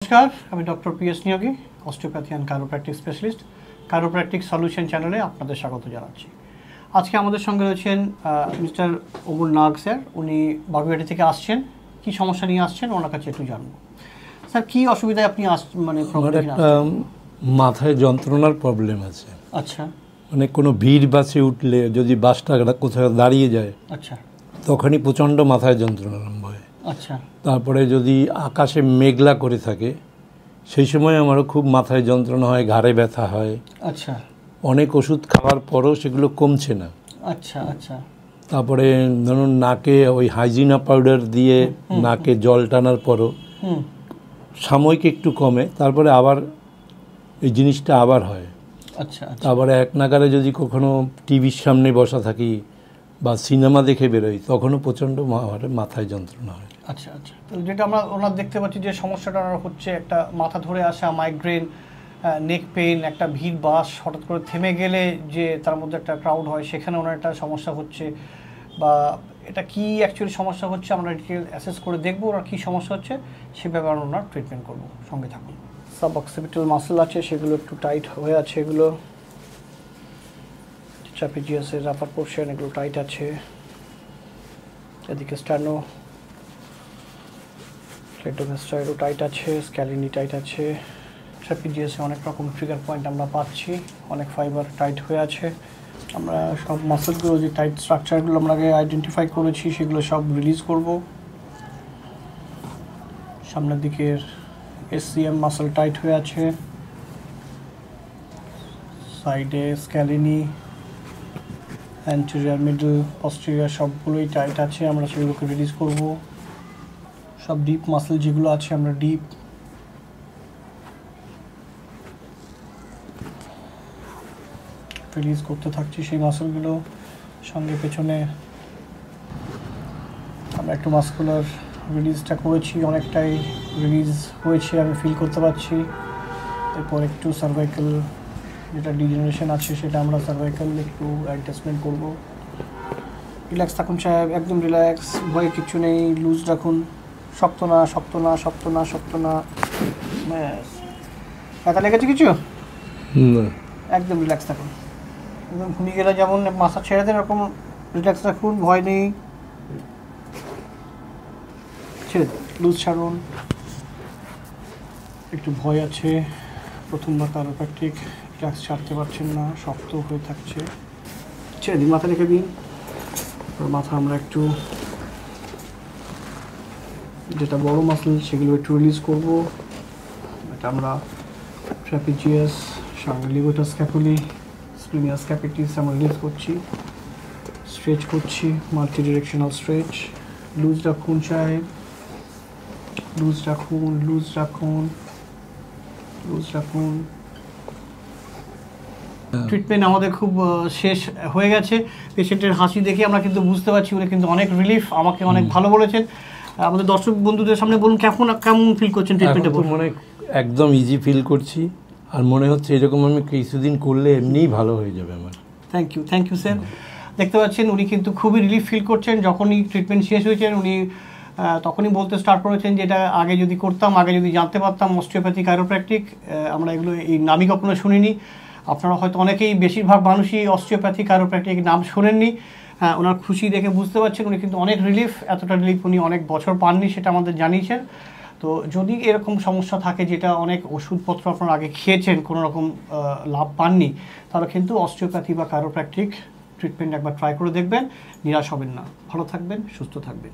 নমস্কার, আমি doctor PS Niyogi, osteopathy and chiropractic specialist. Chiropractic solution চ্যানেলে আপনাদের স্বাগত জানাচ্ছি। আজকে আমাদের সঙ্গে রয়েছেন মিস্টার ওমর নাগ স্যার। উনি বাগুইআটি থেকে আসছেন। কি সমস্যা নিয়ে আসছেন ওনার কাছে একটু জানবো। স্যার, কি অসুবিধায় আপনি মাথায় যন্ত্রণার প্রবলেম আছে। আচ্ছা, মানে কোনো ভিড় বাসে উঠলে যদি বাসটা কোথাও দাঁড়িয়ে যায়, আচ্ছা, তখনই প্রচণ্ড মাথায় যন্ত্রণা আরম্ভ হয়। আচ্ছা, তারপরে যদি আকাশে মেঘলা করে থাকে সেই সময় আমারও খুব মাথায় যন্ত্রণা হয়, ঘাড়ে ব্যথা হয়। আচ্ছা, অনেক ওষুধ খাওয়ার পরও সেগুলো কমছে না। আচ্ছা, আচ্ছা। তারপরে ধরুন নাকে ওই হাইজিনা পাউডার দিয়ে নাকে জল টানার পরও সাময়িক একটু কমে, তারপরে আবার এই জিনিসটা আবার হয়। আচ্ছা। তারপরে এক নাগারে যদি কখনো টিভির সামনে বসা থাকি বা সিনেমা দেখে বেরোই তখনও প্রচণ্ড মাথায় যন্ত্রণা হয়। আচ্ছা, আচ্ছা। তো যেটা আমরা ওনার দেখতে পাচ্ছি যে সমস্যাটা হচ্ছে একটা মাথা ধরে আসা মাইগ্রেন, নেক পেইন, একটা ভিড় বাস হঠাৎ করে থেমে গেলে যে তার মধ্যে একটা ক্রাউড হয় সেখানে ওনার একটা সমস্যা হচ্ছে, বা এটা কি অ্যাকচুয়ালি সমস্যা হচ্ছে আমরা ডিটেল অ্যাসেস করে দেখবো ওনার কী সমস্যা হচ্ছে, সে ব্যাপারে ওনার ট্রিটমেন্ট করবো। সঙ্গে থাকুন। সাব অক্সিপিটাল মাসেল আছে, সেগুলো একটু টাইট হয়ে আছে, এগুলো ট্রাপিজিয়াসের আপার পোর্শন এগুলো টাইট আছে। এদিকে স্ট্যানো ক্লেটোমেস্টাইডও টাইট আছে, স্ক্যালিনি টাইট আছে। ট্রাপিজিয়াসে অনেক রকম ট্রিগার পয়েন্ট আমরা পাচ্ছি, অনেক ফাইবার টাইট হয়ে আছে। আমরা সব মাসেলগুলো যে টাইট স্ট্রাকচারগুলো আমরা আগে আইডেন্টিফাই করেছি সেগুলো সব রিলিজ করব। সামনের দিকের এসসিএম মাসেল টাইট হয়ে আছে, সাইডে স্ক্যালিনি, অ্যান্টেরিয়র, মিডল, পস্টেরিয়র সবগুলোই টাইট আছে, আমরা সেগুলোকে রিলিজ করব। সব ডিপ মাসেল যেগুলো আছে আমরা ডিপ রিলিজ করতে থাকছি সেই মাসেলগুলো। সঙ্গে পেছনে আমরা একটু মাসকুলার রিলিজটা করেছি, অনেকটাই রিলিজ হয়েছে আমি ফিল করতে পারছি। এরপর একটু সার্ভাইকাল যেটা ডিজেনারেশন আছে সেটা আমরা সার্ভাইকাল একটু অ্যাডজাস্টমেন্ট করব। রিল্যাক্স থাকুন সাহেব, একদম রিল্যাক্স, ভয়ে কিচ্ছু নেই, লুজ রাখুন, শক্ত না, শক্ত না, শক্ত না, শক্ত না। ব্যাস। ব্যথা লেগেছে কিছু? একদম রিল্যাক্স থাকুন, একদম ঘুমিয়ে গেলে যেমন মাথা ছেড়ে দেন এরকম রিল্যাক্স রাখুন, ভয় নেই, ছেড়ে দিন, লুজ ছাড়ুন। একটু ভয় আছে, প্রথমবার কাইরোপ্র্যাকটিক, রিল্যাক্স ছাড়তে পারছেন না, শক্ত হয়ে থাকছে, ছেড়ে দিন, মাথা রেখে দিন। মাথা আমরা একটু যেটা বড় মাসল সেগুলো একটু রিলিজ করব। এটা আমরা ট্রাপিজিয়াস, সঙ্গে লিগোটাস স্ক্যাপুলি, স্প্লিনিয়াস ক্যাপিটিস আমরা রিলিজ করছি, স্ট্রেচ করছি, মাল্টি ডিরেকশনাল স্ট্রেচ। লুজ রাখুন সাহেব, লুজ রাখুন, লুজ রাখুন, লুজ রাখুন। ট্রিটমেন্ট আমাদের খুব শেষ হয়ে গেছে। পেশেন্টের হাসি দেখে আমরা কিন্তু বুঝতে পারছি উনি কিন্তু অনেক রিলিফ, আমাকে অনেক ভালো বলেছেন। আমাদের দর্শক বন্ধুদের সামনে বলুন কেমন ফিল করছেন ট্রিটমেন্টে? মানে একদম ইজি ফিল করছি, আর মনে হচ্ছে এরকম আমি কিছুদিন করলে এমনিই ভালো হয়ে যাবে আমার। Thank you sir. দেখতে পাচ্ছেন উনি কিন্তু খুবই রিলিফ ফিল করছেন। যখনই ট্রিটমেন্ট শেষ হয়েছেন উনি তখনই বলতে স্টার্ট করেছেন যে এটা আগে যদি করতাম, আগে যদি জানতে পারতাম অস্টিওপ্যাথি কাইরোপ্র্যাকটিক, আমরা এগুলো এই নামই কখনো শুনিনি। আপনারা হয়তো অনেকেই, বেশিরভাগ মানুষই অস্টিওপ্যাথি কাইরোপ্র্যাকটিক নাম শোনেননি। হ্যাঁ, ওনার খুশি দেখে বুঝতে পারছেন উনি কিন্তু অনেক রিলিফ, এতটা রিলিফ উনি অনেক বছর পাননি, সেটা আমাদের জানিয়েছেন। তো যদি এরকম সমস্যা থাকে যেটা অনেক ওষুধপত্র আপনারা আগে খেয়েছেন কোনো রকম লাভ পাননি, তাহলে কিন্তু অস্টিওপ্যাথি বা কাইরোপ্র্যাকটিক ট্রিটমেন্ট একবার ট্রাই করে দেখবেন, নিরাশ হবেন না। ভালো থাকবেন, সুস্থ থাকবেন।